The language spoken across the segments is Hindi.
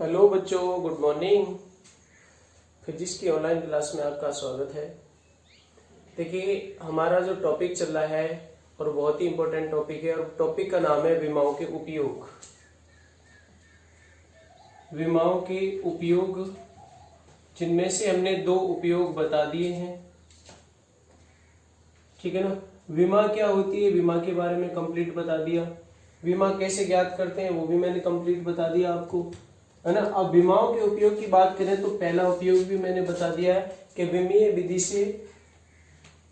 हेलो बच्चों, गुड मॉर्निंग। फिजिक्स की ऑनलाइन क्लास में आपका स्वागत है। देखिए, हमारा जो टॉपिक चल रहा है और बहुत ही इम्पोर्टेंट टॉपिक है, और टॉपिक का नाम है विमाओं के उपयोग। विमाओं के उपयोग, जिनमें से हमने 2 उपयोग बता दिए हैं, ठीक है ना। विमा क्या होती है, विमा के बारे में कंप्लीट बता दिया। विमा कैसे ज्ञात करते हैं वो भी मैंने कंप्लीट बता दिया आपको, है ना। अब विमाओं के उपयोग की बात करें तो पहला उपयोग भी मैंने बता दिया है कि विमीय विधि से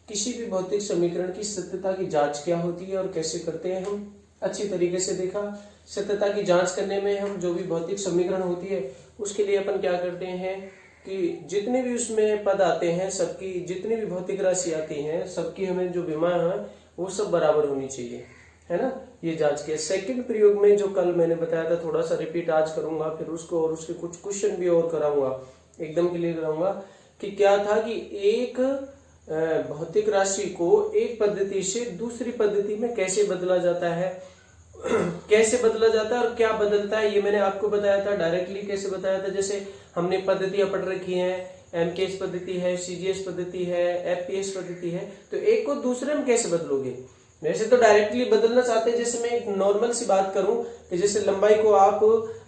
किसी भी भौतिक समीकरण की सत्यता की जांच क्या होती है और कैसे करते हैं हम। अच्छी तरीके से देखा। सत्यता की जांच करने में हम जो भी भौतिक समीकरण होती है उसके लिए अपन क्या करते हैं कि जितने भी उसमें पद आते हैं, सबकी जितनी भी भौतिक राशि आती हैं, सबकी हमें जो विमा है वो सब बराबर होनी चाहिए, है ना। ये जांच के सेकंड प्रयोग में जो कल मैंने बताया था, थोड़ा सा रिपीट आज करूंगा, फिर उसको और उसके कुछ क्वेश्चन भी और कराऊंगा, एकदम क्लियर कराऊंगा कि क्या था कि एक भौतिक राशि को एक पद्धति से दूसरी पद्धति में कैसे बदला जाता है कैसे बदला जाता है और क्या बदलता है, ये मैंने आपको बताया था। डायरेक्टली कैसे बताया था, जैसे हमने पद्धतियां पढ़ रखी हैं, एमकेएस पद्धति है, सीजीएस पद्धति है, एफपीएस पद्धति है, तो एक को दूसरे में कैसे बदलोगे। वैसे तो डायरेक्टली बदलना चाहते हैं, जैसे मैं एक नॉर्मल सी बात करूं कि जैसे लंबाई को आप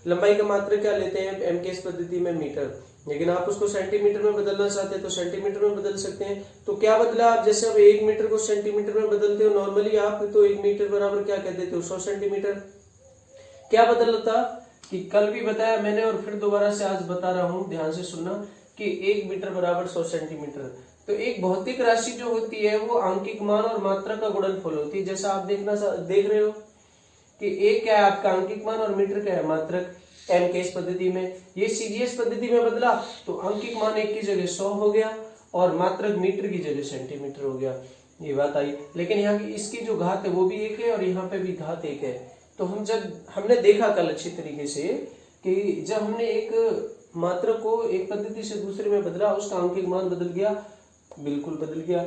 लंबाई का मात्रक क्या लेते हैं एमकेएस पद्धति में मीटर, लेकिन आप उसको सेंटीमीटर में बदलना चाहते हैं तो सेंटीमीटर में बदल सकते हैं। तो क्या बदला आप, जैसे अब 1 मीटर को सेंटीमीटर में बदलते हो नॉर्मली आप, तो 1 मीटर बराबर क्या कह देते हो 100 सेंटीमीटर। क्या बदल था कि कल भी बताया मैंने और फिर दोबारा से आज बता रहा हूं, ध्यान से सुनना कि 1 मीटर बराबर 100 सेंटीमीटर। तो एक भौतिक राशि जो होती है वो आंकिक मान और मात्रा का गुणनफल होती है। जैसा आप देख रहे हो कि एक क्या है आपका आंकिक मान और मीटर क्या है मात्रक। एमकेएस पद्धति में, ये सीजीएस पद्धति में बदला तो आंकिक मान 1 की जगह 100 हो गया और मात्रक मीटर की जगह सेंटीमीटर हो गया, ये बात आई। लेकिन यहाँ की इसकी जो घात है वो भी 1 है और यहाँ पे भी घात 1 है। तो हमने देखा कल अच्छी तरीके से कि जब हमने एक मात्रक को एक पद्धति से दूसरे में बदला, उसका आंकिक मान बदल गया, बिल्कुल बदल गया,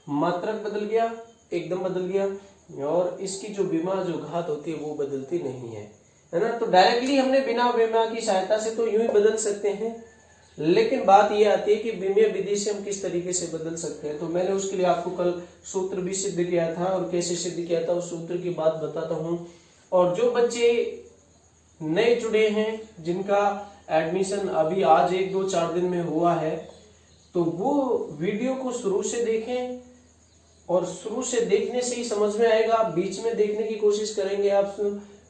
मात्रक बदल गया, एकदम बदल गया, और इसकी जो विमा जो घात होती है वो बदलती नहीं है ना। तो डायरेक्टली हमने बिना विमा की सहायता से तो यूं ही बदल सकते हैं, लेकिन बात यह आती है कि विमीय विधि से हम किस तरीके से बदल सकते हैं। तो मैंने उसके लिए आपको कल सूत्र भी सिद्ध किया था और कैसे सिद्ध किया था उस सूत्र की बात बताता हूं। और जो बच्चे नए जुड़े हैं, जिनका एडमिशन अभी आज 1-2-4 दिन में हुआ है, तो वो वीडियो को शुरू से देखें, और शुरू से देखने से ही समझ में आएगा। आप बीच में देखने की कोशिश करेंगे आप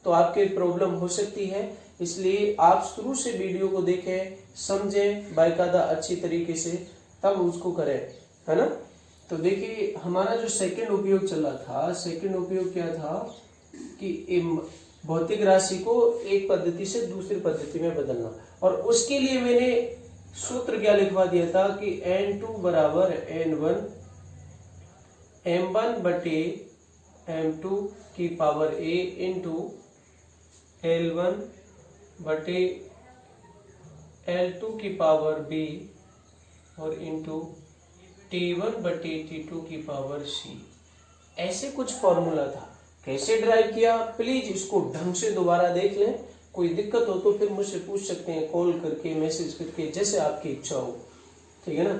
तो आपके प्रॉब्लम हो सकती है, इसलिए आप शुरू से वीडियो को देखें, समझें बाकायदा अच्छी तरीके से, तब उसको करें, है ना। तो देखिए, हमारा जो सेकंड उपयोग चल रहा था, सेकंड उपयोग क्या था कि भौतिक राशि को एक पद्धति से दूसरी पद्धति में बदलना, और उसके लिए मैंने सूत्र क्या लिखवा दिया था कि n2 बराबर n1 m1 बटे m2 की पावर a इंटू L1 बटे L2 की पावर b और इंटू T1 बटे T2 की पावर c। ऐसे कुछ फॉर्मूला था। कैसे ड्राइव किया, प्लीज इसको ढंग से दोबारा देख लें। कोई दिक्कत हो तो फिर मुझसे पूछ सकते हैं कॉल करके, मैसेज करके, जैसे आपकी इच्छा हो, ठीक है ना।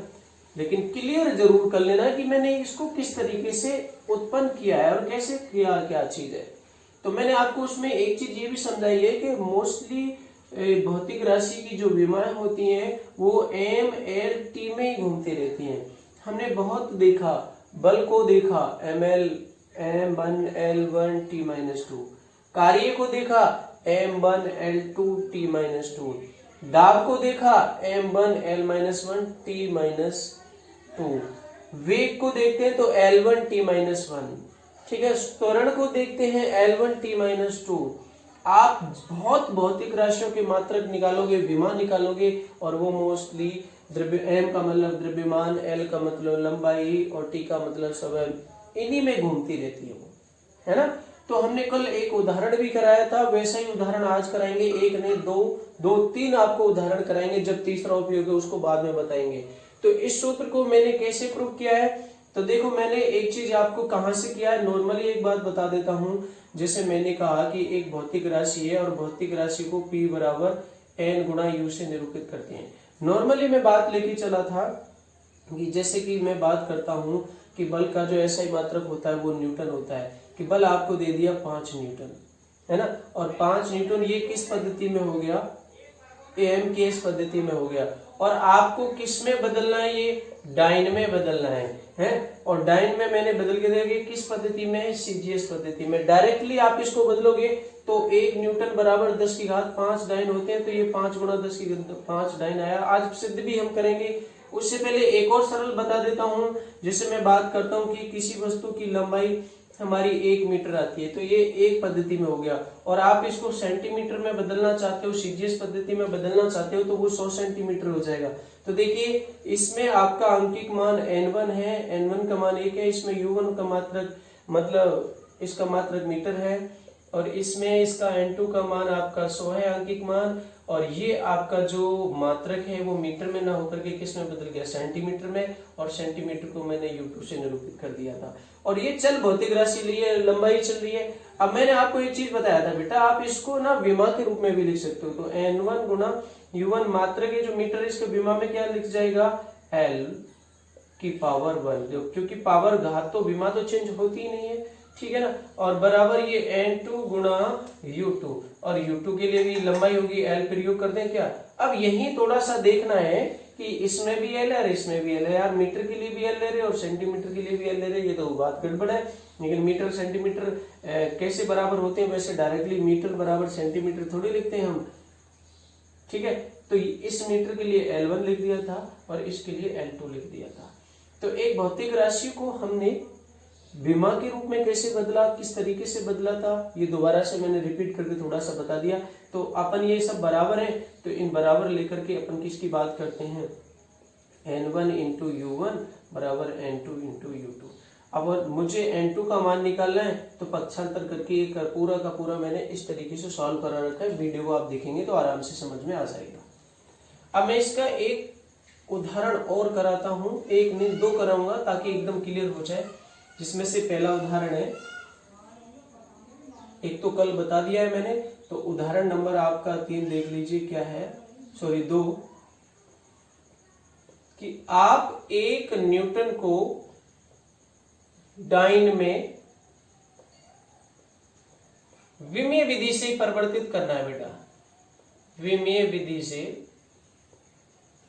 लेकिन क्लियर जरूर कर लेना कि मैंने इसको किस तरीके से उत्पन्न किया है और कैसे किया, क्या चीज है। तो मैंने आपको उसमें एक चीज ये भी समझाई है कि मोस्टली भौतिक राशि की जो विमाएं होती हैं वो MLT में ही घूमती रहती हैं। हमने बहुत देखा, बल को देखा ML M1 L1 T-2, कार्य को देखा M1 L2 T-2, दाब को देखा M1 L-1 T-2, वेग को देखते हैं तो L1 T-1, ठीक है। त्वरण को देखते हैं L1 T-2। आप बहुत भौतिक राशियों के मात्रक निकालोगे, विमा निकालोगे, और वो मोस्टली M का मतलब द्रव्यमान, L का मतलब लंबाई और T का मतलब समय, इन्हीं में घूमती रहती है वो, है ना। तो हमने कल एक उदाहरण भी कराया था, वैसा ही उदाहरण आज कराएंगे। एक नहीं, 2-3 आपको उदाहरण कराएंगे। जब तीसरा उपयोग है उसको बाद में बताएंगे। तो इस सूत्र को मैंने कैसे प्रूव किया है, तो देखो मैंने एक चीज आपको कहां से किया है, नॉर्मली एक बात बता देता हूं। जैसे मैंने कहा कि एक भौतिक राशि है और भौतिक राशि को P बराबर n गुणा u से निरूपित करते हैं। नॉर्मली मैं बात लेके चला था कि जैसे कि मैं बात करता हूं कि बल का जो एसआई मात्रक होता है वो न्यूटन होता है, कि बल आपको दे दिया 5 न्यूटन, है ना, और 5 न्यूटन ये किस पद्धति में हो गया, एम के इस पद्धति में हो गया, और आपको किस में बदलना है, ये डाइन में बदलना है, और डाइन में मैंने बदल के दिया कि किस पद्धति में, सीजीएस पद्धति में। डायरेक्टली आप इसको बदलोगे तो 1 न्यूटन बराबर 10 की घात 5 डाइन होते हैं, तो ये 5 गुणा 10 की 5 डाइन आया। आज सिद्ध भी हम करेंगे, उससे पहले एक और सरल बता देता हूं, जिससे मैं बात करता हूं कि किसी वस्तु की लंबाई हमारी 1 मीटर आती है, तो ये एक पद्धति में हो गया, और आप इसको सेंटीमीटर में बदलना चाहते हो, सीजीएस पद्धति में बदलना चाहते हो, तो वो 100 सेंटीमीटर हो जाएगा। तो देखिए इसमें आपका अंकिक मान n1 है, n1 का मान 1 है, इसमें u1 का मात्रक मतलब इसका मात्रक मीटर है, और इसमें इसका n2 का मान आपका 100 है अंकिक मान, और ये आपका जो मात्रक है वो मीटर में ना होकर के किस में बदल गया, सेंटीमीटर में, और सेंटीमीटर को मैंने u2 से निरूपित कर दिया था। और ये चल भौतिक राशि लिए लंबाई चल रही है। अब मैंने आपको एक चीज बताया था बेटा, आप इसको ना विमा के रूप में भी लिख सकते हो, तो n1 गुना u1 मात्रक है जो मीटर, इसके विमा में क्या लिख जाएगा, l की पावर 1, क्योंकि पावर घात तो विमा तो चेंज होती ही नहीं है, ठीक है ना, और बराबर ये n2 गुणा u2, और u2 के लिए भी लंबाई होगी l, प्रयोग कर दें क्या। अब यही थोड़ा सा देखना है कि इसमें भी l है और इसमें भी l है, यार मीटर के लिए भी l ले रहे और सेंटीमीटर के लिए भी l ले रहे, ये तो बात गड़बड़ है। लेकिन मीटर सेंटीमीटर कैसे बराबर होते हैं, वैसे डायरेक्टली मीटर बराबर सेंटीमीटर थोड़ी लिखते हैं हम, ठीक है। तो इस मीटर के लिए L1 लिख दिया था और इसके लिए L2 लिख दिया था। तो एक भौतिक राशि को हमने विमा के रूप में कैसे बदला, किस तरीके से बदला था, ये दोबारा से मैंने रिपीट करके थोड़ा सा बता दिया। तो अपन ये सब बराबर है, तो इन बराबर लेकर के अपन किसकी बात करते हैं, n1 इंटू u1 बराबर n2 इंटू u2। अब मुझे n2 का मान निकालना है, तो पक्षांतर करके एक पूरा का पूरा मैंने इस तरीके से सॉल्व करा रखा है, वीडियो को आप देखेंगे तो आराम से समझ में आ जाएगा। अब मैं इसका एक उदाहरण और कराता हूं, एक नहीं 2 कराऊंगा ताकि एकदम क्लियर हो जाए। जिसमें से पहला उदाहरण है, एक तो कल बता दिया है मैंने, तो उदाहरण नंबर आपका 3 देख लीजिए क्या है, सॉरी 2, कि आप 1 न्यूटन को डाइन में विमीय विधि से परिवर्तित करना है बेटा, विमीय विधि से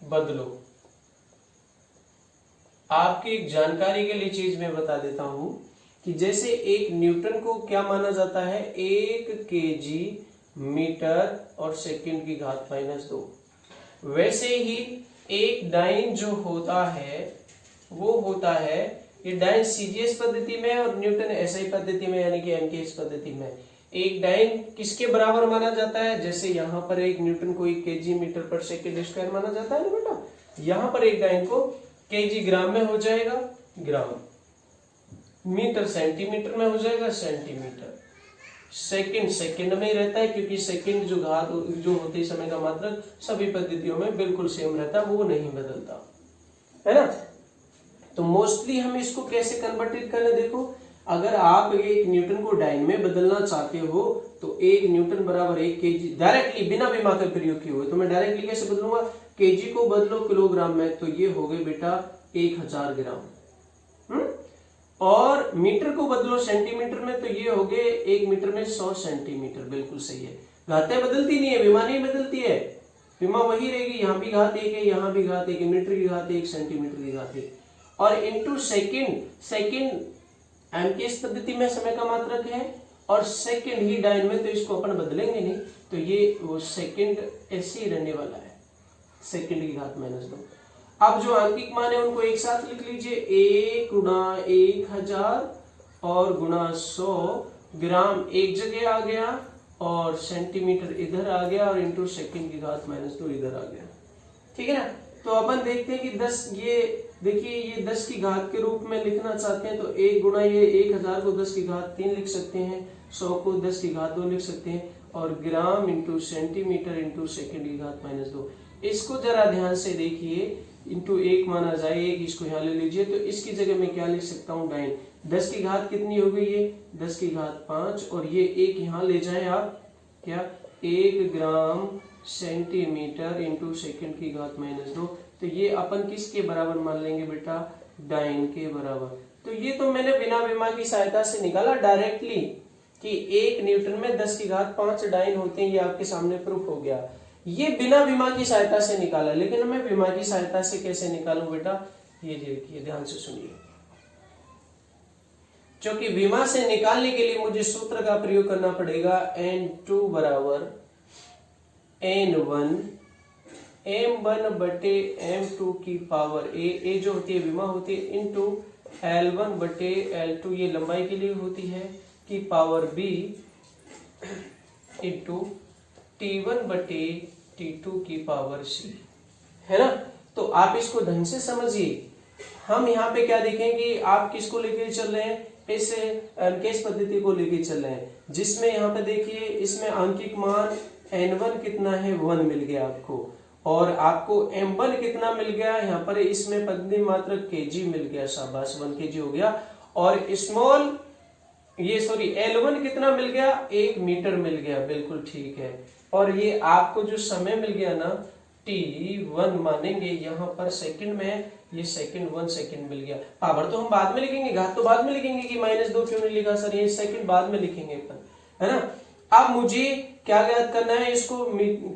बदलो। आपकी एक जानकारी के लिए चीज मैं बता देता हूं कि जैसे 1 न्यूटन को क्या माना जाता है, 1 केजी मीटर और सेकंड की घात -2, वैसे ही एक डाइन जो होता है वो होता है, ये डाइन सीजीएस पद्धति में और न्यूटन एसआई पद्धति में, यानी कि एमकेएस पद्धति में। एक डाइन किसके बराबर माना जाता है, जैसे यहाँ पर 1 न्यूटन को 1 केजी मीटर पर सेकंड स्क्वायर माना जाता है ना बेटा, यहाँ पर एक डाइन को केजी ग्राम में हो जाएगा ग्राम, मीटर सेंटीमीटर में हो जाएगा सेंटीमीटर, सेकंड सेकंड में ही रहता है, क्योंकि सेकंड जो घात जो होती है समय का मात्रक सभी पद्धतियों में बिल्कुल सेम रहता है, वो नहीं बदलता है ना। तो मोस्टली हम इसको कैसे कन्वर्टेड करने, देखो अगर आप 1 न्यूटन को डाइन में बदलना चाहते हो तो 1 न्यूटन बराबर 1 केजी, डायरेक्टली बिना विमा के प्रयोग किए हुए, तो मैं डायरेक्टली कैसे बदलूंगा, केजी को बदलो किलोग्राम में, तो ये हो गए बेटा 1000 ग्राम, और मीटर को बदलो सेंटीमीटर में, तो ये हो गए 1 मीटर में 100 सेंटीमीटर, बिल्कुल सही है। घातें बदलती नहीं है, विमा नहीं बदलती है, विमा वही रहेगी, यहाँ भी घात 1 है, यहाँ भी घात 1 है, मीटर की घात 1 सेंटीमीटर की घात 1, और इंटू सेकंड, सेकंड एमकेएस पद्धति में समय का मात्रक है, और सेकंड ही डाइन में, तो इसको अपन बदलेंगे नहीं, तो ये वो सेकंड ऐसे ही रहने वाला है, सेकंड की घात -2। अब जो आंकिक मान है उनको एक साथ लिख लीजिए, 1 गुणा 1000 और गुणा 100, ग्राम एक जगह आ गया और सेंटीमीटर इधर आ गया, और इंटू सेकंड की घात -2 इधर आ गया, ठीक है ना। तो अपन देखते हैं कि 10, ये देखिए ये 10 की घात के रूप में लिखना चाहते हैं, तो 1 गुणा ये 1000 को 10 की घात 3 लिख सकते हैं, 100 को 10 की घात 2 लिख सकते हैं, और gram into centimetre into second की घात -2। इसको जरा ध्यान से देखिए, इंटू 1 माना जाए, 1 इसको यहाँ ले लीजिए, तो इसकी जगह मैं क्या लिख सकता हूँ, डाइन, 10 की घात कितनी हो गई, ये 10 की घात 5, और ये 1 यहाँ ले जाए आप, क्या 1 ग्राम सेंटीमीटर इंटू सेकेंड की घात -2। तो ये अपन किसके बराबर मान लेंगे बेटा, डाइन के बराबर। तो ये तो मैंने बिना विमा की सहायता से निकाला डायरेक्टली कि 1 न्यूटन में 10 की घात 5 डाइन होते हैं, ये आपके सामने प्रूफ हो गया। ये बिना विमा की सहायता से निकाला, लेकिन मैं विमा की सहायता से कैसे निकालूं बेटा, ये देखिए ध्यान से सुनिए। क्योंकि विमा से निकालने के लिए मुझे सूत्र का प्रयोग करना पड़ेगा, N2 बराबर N1 M1 बटे M2 की पावर ए जो होती है विमा होती है, इंटू L1 बटे L2 ये लंबाई के लिए होती है, की पावर B इंटू T1 बटे T2 की पावर C, है ना। तो आप इसको ढंग से समझिए। हम यहाँ पे क्या देखेंगे, आप किसको लेके चल रहे हैं, इस अंकेश पद्धति को लेके चल रहे हैं, जिसमें यहाँ पे देखिए इसमें आंकिक मान N1 कितना है, 1 मिल गया आपको, और आपको M1 कितना मिल गया, यहाँ पर इसमें पद्धति मात्र kg मिल गया, शाबाश 1 kg हो गया। और स्मॉल L1 कितना मिल गया, 1 मीटर मिल गया, बिल्कुल ठीक है। और ये आपको जो समय मिल गया ना, T1 मानेंगे यहाँ पर सेकंड में, ये सेकंड 1 सेकंड मिल गया। पावर तो हम बाद में लिखेंगे, घात तो बाद में लिखेंगे कि -2 क्यों नहीं लिखा सर, ये सेकंड बाद में लिखेंगे अपन, है ना। अब मुझे क्या ज्ञात करना है, इसको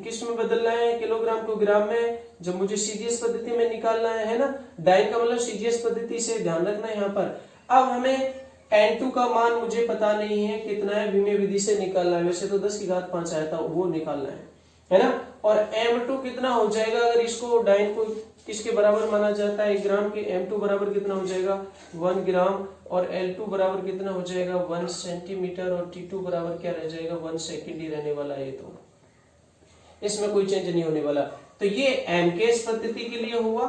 किस में बदलना है, किलोग्राम को ग्राम में, जब मुझे सीजीएस पद्धति में निकालना है ना, डाइन का मतलब सीजीएस पद्धति से ध्यान रखना है यहाँ पर। अब हमें N2 का मान मुझे पता नहीं है कितना है, विमेय विधि से निकालना है, वैसे तो 10 की घात 5 आया था, वो निकालना है ना। और M2 कितना हो जाएगा, अगर इसको डाइन को किसके बराबर माना जाता है, 1 ग्राम के, M2 बराबर कितना हो जाएगा, 1 ग्राम, और L2 बराबर कितना हो जाएगा, 1 सेंटीमीटर, और T2 बराबर क्या रह जाएगा, 1 सेकेंड ही रहने वाला है, तो इसमें कोई चेंज नहीं होने वाला। तो ये एमकेएस पद्धति के लिए हुआ,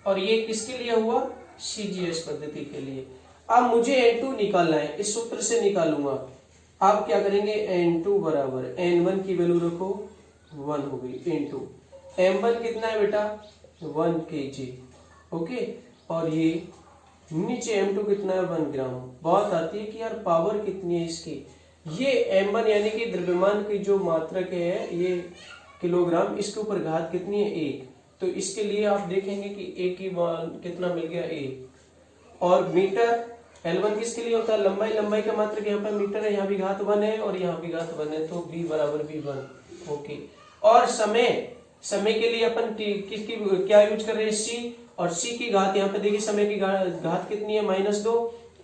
और ये किसके लिए हुआ, सीजीएस पद्धति के लिए। अब मुझे N2 निकालना है, इस सूत्र से निकालूंगा। आप क्या करेंगे, N2 बराबर N1 की वैल्यू रखो 1 हो गई, इंटू M1 कितना है बेटा, 1 kg, ओके। और ये नीचे M2 कितना है, 1 ग्राम। बात आती है कि यार पावर कितनी है इसकी, ये M1 यानी कि द्रव्यमान की जो मात्रक है ये किलोग्राम, इसके ऊपर घात कितनी है, 1। तो इसके लिए आप देखेंगे कि A की मान कितना मिल गया, 1। और मीटर L1 किसके लिए होता है, लंबाई, लंबाई का मात्रक यहाँ पर मीटर है, यहाँ भी घात 1 है और यहाँ भी घात 1 है, तो B बराबर V1, ओके। और समय के लिए अपन किसकी क्या यूज कर रहे हैं, C, और C की घात यहाँ पे देखिए समय की घात कितनी है, -2,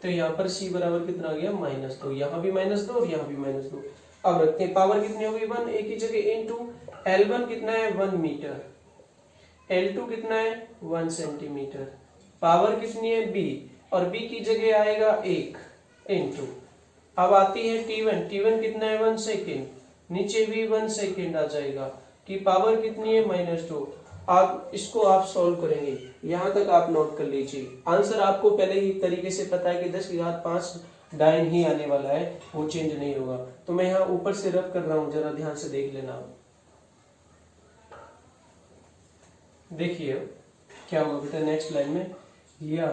तो यहाँ पर C बराबर कितना आ गया, -2, यहाँ भी -2 और यहाँ भी -2। अब रखते हैं, पावर कितनी होगी, 1 एक ही जगह, इंटू L1 कितना है, 1 मीटर, L2 कितना है, 1 सेंटीमीटर, पावर कितनी है, B, और B की जगह आएगा 1, इंटू अब आती है T1 कितना है, 1 सेकेंड, नीचे भी 1 सेकेंड आ जाएगा, की पावर कितनी है, -2। आप इसको आप सॉल्व करेंगे, यहां तक आप नोट कर लीजिए। आंसर आपको पहले ही तरीके से पता है कि 10 की घात 5 डाइन ही आने वाला है, वो चेंज नहीं होगा। तो मैं यहाँ ऊपर से रब कर रहा हूं, जरा ध्यान से देख लेना। देखिए क्या होगा बेटा नेक्स्ट लाइन में, या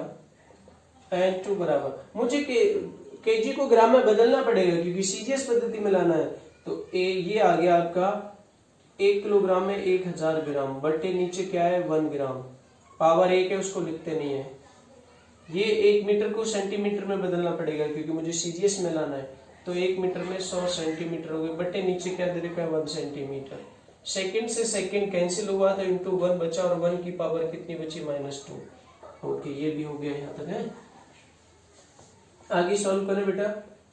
N2 बराबर, मुझे केजी को ग्राम में बदलना पड़ेगा क्योंकि सीजीएस पद्धति में लाना है। तो ये आ गया आपका 1 किलोग्राम में 1000 ग्राम, बट्टे नीचे क्या है, 1 ग्राम, पावर 1 है, उसको लिखते नहीं है। ये 1 मीटर को सेंटीमीटर में बदलना पड़ेगा क्योंकि मुझे सीजीएस में लाना है। तो 1 मीटर में 100 सेंटीमीटर हो गए, बट्टे नीचे क्या दे रखा है, 1 सेंटीमीटर। सेकंड से सेकंड कैंसिल हुआ तो इंटू 1 बचा, और 1 की पावर कितनी बची, -2, ओके। ये भी हो गया यहाँ तक है। आगे सॉल्व करें बेटा,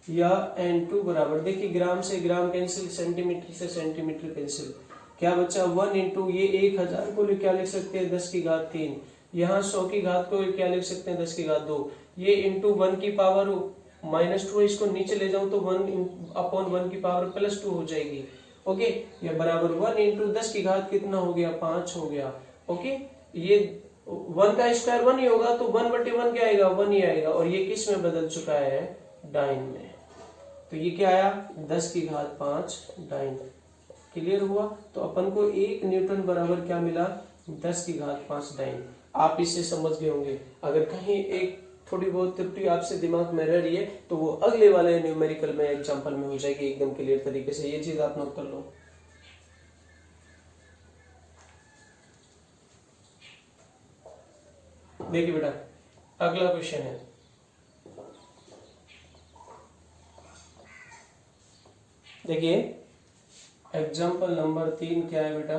या N2 बराबर, देखिए ग्राम से ग्राम कैंसिल, सेंटीमीटर से सेंटीमीटर कैंसिल, क्या बचा, 1 इंटू ये 1000 को क्या लिख सकते हैं, 10 की घात 3, यहाँ 100 की घात को क्या लिख सकते हैं, 10 की घात 2, ये इंटू 1 की पावर -2, इसको नीचे ले जाऊं तो 1/1 की पावर +2 हो जाएगी, ओके। ये बराबर 1 इंटू 10 की घात कितना हो गया, 5 हो गया, ओके। ये 1 का स्क्वायर 1 ही होगा, तो 1/1 क्या आएगा, 1 ही आएगा, और ये किस में बदल चुका है, डाइन में। तो ये क्या आया, 10 की घात 5 डाइन, क्लियर हुआ। तो अपन को 1 न्यूटन बराबर क्या मिला, 10 की घात 5 डाइन। आप इसे समझ गए होंगे। अगर कहीं एक थोड़ी बहुत त्रुटि आपसे दिमाग में रह रही है तो वो अगले वाले न्यूमेरिकल में एग्जांपल में हो जाएगी एकदम क्लियर तरीके से, ये चीज आप नोट कर लो। देखिए बेटा अगला क्वेश्चन है, देखिए एग्जाम्पल नंबर 3 क्या है बेटा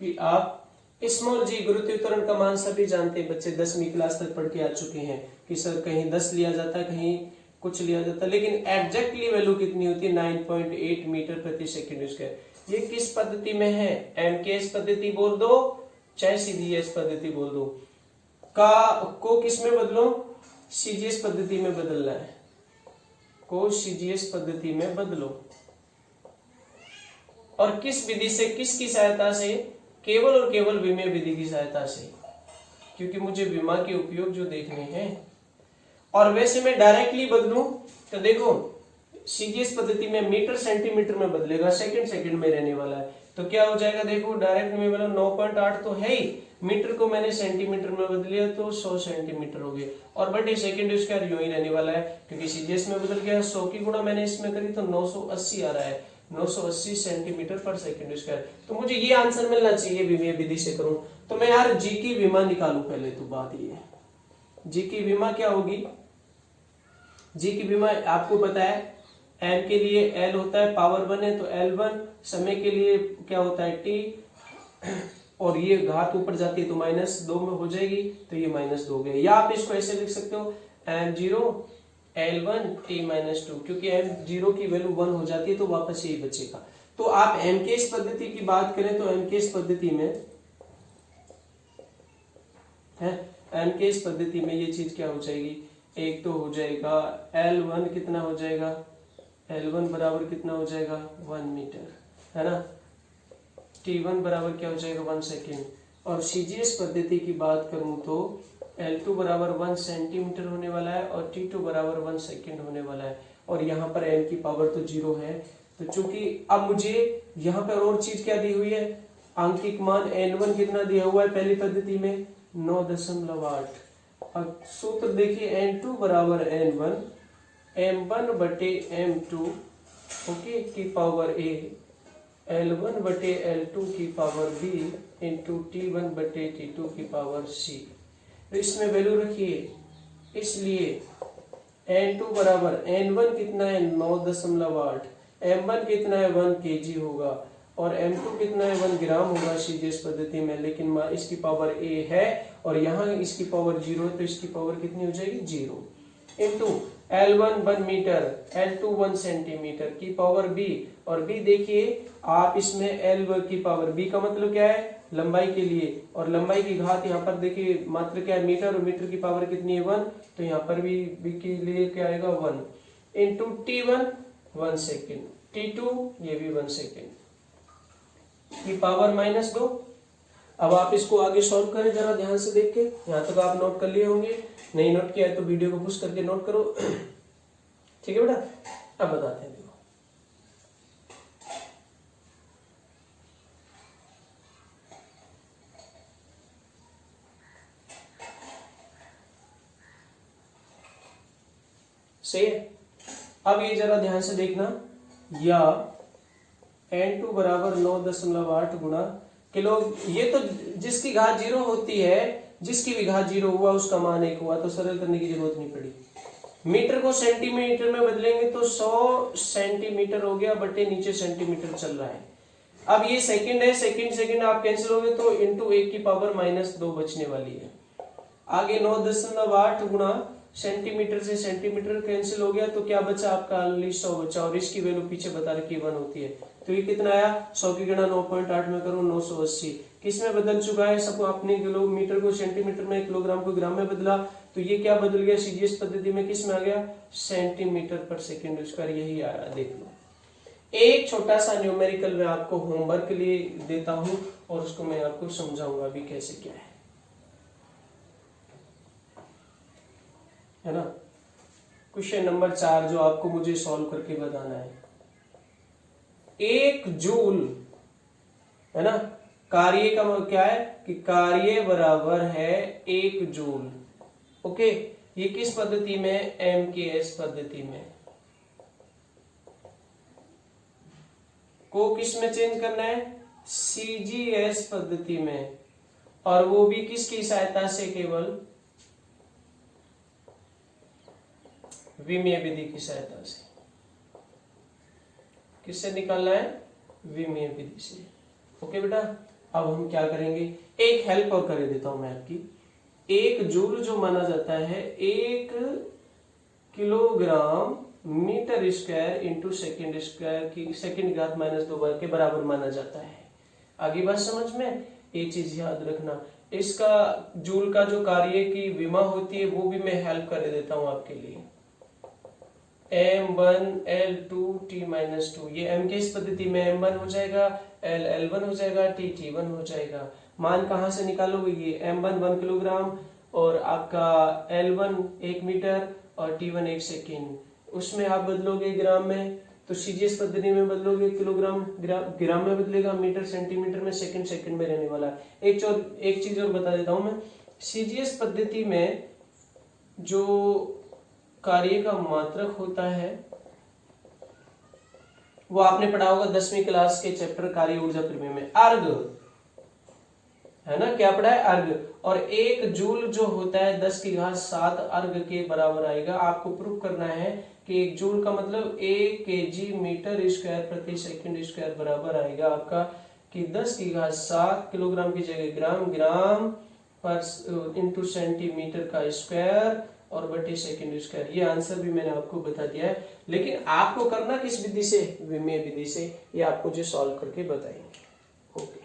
कि आप स्मॉल जी गुरुत्वाकर्षण का मान सभी जानते हैं, बच्चे 10वीं क्लास तक पढ़ के आ चुके हैं कि सर कहीं 10 लिया जाता है कहीं कुछ लिया जाता है, लेकिन एग्जैक्टली वैल्यू कितनी होती है 9.8 मीटर प्रति सेकंड स्क्वायर। ये किस पद्धति में है, एमकेएस पद्धति बोल दो चाहे सीजीएस पद्धति बोल दो, को किस में बदलो, सीजीएस पद्धति में बदलना है, को सीजीएस पद्धति में बदलो। और किस विधि से, किसकी सहायता से, केवल और केवल विमेय विधि की सहायता से, क्योंकि मुझे विमा के उपयोग जो देखने हैं। और वैसे मैं डायरेक्टली बदलूं तो देखो सीजीएस पद्धति में मीटर सेंटीमीटर में बदलेगा, सेकंड सेकंड में रहने वाला है, तो क्या हो जाएगा देखो डायरेक्ट में मतलब 9.8 तो है ही, मीटर को मैंने सेंटीमीटर में बदल लिया तो 100 सेंटीमीटर हो गए, और बटे सेकंड स्क्वायर यूं ही रहने वाला है क्योंकि सीजीएस में बदल गया, 100 की गुणा मैंने इसमें करी तो 980 आ रहा है, 980 सेंटीमीटर पर सेकंड स्क्वायर। तो मुझे ये आंसर मिलना चाहिए विमेय विधि से करूं तो मैं यार जी की विमा निकालू पहले, तो बात ये है जी की विमा क्या होगी, जी की विमा आपको पता है एम के लिए एल होता है पावर 1 है तो L1, समय के लिए क्या होता है टी, और ये घात ऊपर जाती है तो -2 में हो जाएगी तो ये -2 हो गया, या आप इसको ऐसे लिख सकते हो m0 L1 t-2, क्योंकि m0 की वैल्यू 1 हो जाती है तो वापस यही बचेगा। तो आप एमकेएस पद्धति की बात करें तो एमकेएस पद्धति में है, एमकेएस पद्धति में ये चीज क्या हो जाएगी, एक तो हो जाएगा L1 कितना हो जाएगा, L1 बराबर कितना हो जाएगा 1 मीटर, है ना, T1 बराबर क्या हो जाएगा 1 सेकेंड, और सीजीएस पद्धति की बात करूं तो L2 बराबर 1 सेंटीमीटर होने वाला है और T2 बराबर 1 सेकेंड होने वाला है, और यहाँ पर m की पावर तो 0 है, तो चूंकि अब मुझे यहाँ पर और चीज क्या दी हुई है, आंकिक मान N1 कितना दिया हुआ है पहली पद्धति में 9.8, और सूत्र देखिए N2 बराबर N1 M1 बटे M2 ओके की पावर A, L1 बटे L2 की पावर B इंटू T1 बटे T2 की पावर C। तो इसमें वैल्यू रखिए, इसलिए N2 बराबर N1 कितना है 9.8, M1 कितना है 1 kg होगा, और M2 कितना है 1 ग्राम होगा सीजीएस पद्धति में, लेकिन इसकी पावर A है और यहाँ इसकी पावर 0 है तो इसकी पावर कितनी हो जाएगी 0, into L1 1 metre, L2 1 centimetre की पावर B, और B देखिए आप इसमें L की पावर, B का मतलब क्या है लंबाई के लिए, और लंबाई की घात यहाँ पर देखिए मात्र क्या है मीटर, और मीटर की पावर कितनी है 1, तो यहाँ पर भी B के लिए क्या आएगा 1, इंटू T1 1 सेकेंड, T2 ये भी 1 सेकेंड की पावर -2। अब आप इसको आगे सॉल्व करें जरा ध्यान से देख के, यहाँ तक आप नोट कर लिए होंगे, नहीं नोट किया है तो वीडियो को पुश करके नोट करो ठीक है बेटा। अब बताते हैं, देखो सही है। अब ये जरा ध्यान से देखना, या N2 बराबर 9.8 गुणा किलो, ये तो जिसकी घात 0 होती है, जिसकी भी घात 0 हुआ उसका मान 1 हुआ तो सरल करने की जरूरत नहीं पड़ी। मीटर को सेंटीमीटर में बदलेंगे तो 100 सेंटीमीटर हो गया, बटे नीचे सेंटीमीटर चल रहा है। अब ये सेकंड है, सेकंड सेकंड आप कैंसिल हो गए तो इंटू 1 की पावर -2 बचने वाली है। आगे 9.8 गुणा सेंटीमीटर से सेंटीमीटर कैंसिल हो गया तो क्या बचा आपका, ओनली 100 बचा, और इसकी वैल्यू पीछे बता रखी 1 होती है, तो ये कितना आया 100 की गणना 9.8 में करो 980, किस में बदल चुका है, सब आपने किलोमीटर को सेंटीमीटर में, किलोग्राम को ग्राम में बदला, तो ये क्या बदल गया सीजीएस पद्धति में, किस में आ गया सेंटीमीटर पर सेकेंड स्क्वायर, यही आया। देख लो एक छोटा सा न्यूमेरिकल मैं आपको होमवर्क के लिए देता हूं और उसको मैं आपको समझाऊंगा अभी कैसे क्या है ना। क्वेश्चन नंबर 4 जो आपको मुझे सॉल्व करके बताना है, 1 जूल है ना, कार्य का क्या है कि कार्य बराबर है 1 जूल, ओके, ये किस पद्धति में? MKS पद्धति में। को किस में चेंज करना है? CGS पद्धति में, और वो भी किसकी सहायता से? केवल विमीय विधि की सहायता से। किससे निकालना है? विमीय विधि से। ओके बेटा, अब हम क्या करेंगे, एक हेल्प और कर देता हूं मैं आपकी। 1 जूल जो माना जाता है 1 kilogram metre square into second square की सेकेंड घात -2 बार के बराबर माना जाता है। आगे बात समझ में? ये चीज याद रखना। इसका जूल का जो कार्य की विमा होती है वो भी मैं हेल्प कर देता हूं आपके लिए। M1 L2 T-2, ये M के इस पद्धति में M1 हो जाएगा, L L1 हो जाएगा, T T1 हो जाएगा। मान कहाँ से निकालोगे? ये M1 1 किलोग्राम और आपका L1 1 मीटर और T1 1 सेकेंड, उसमें आप बदलोगे ग्राम में, तो CGS पद्धति में बदलोगे किलोग्राम ग्राम में बदलेगा, मीटर सेंटीमीटर में, सेकंड सेकंड में रहने वाला है। एक चीज और बता देता हूं मैं, CGS पद्धति में जो कार्य का मात्रक होता है वो आपने पढ़ा होगा 10वीं क्लास के चैप्टर कार्य ऊर्जा प्रमेय में, अर्घ, है ना? क्या पढ़ा है? अर्घ। और 1 जूल जो होता है 10⁷ अर्घ के बराबर आएगा। आपको प्रूव करना है कि 1 जूल का मतलब 1 kg मीटर स्क्वायर प्रति सेकंड स्क्वायर बराबर आएगा आपका कि 10⁷ किलोग्राम की जगह ग्राम, ग्राम पर इंटू सेंटीमीटर का स्क्वायर और बटे सेकंड स्क्वायर। ये आंसर भी मैंने आपको बता दिया है, लेकिन आपको करना किस विधि से? विमीय विधि से। ये आपको जो सॉल्व करके बताएंगे। ओके।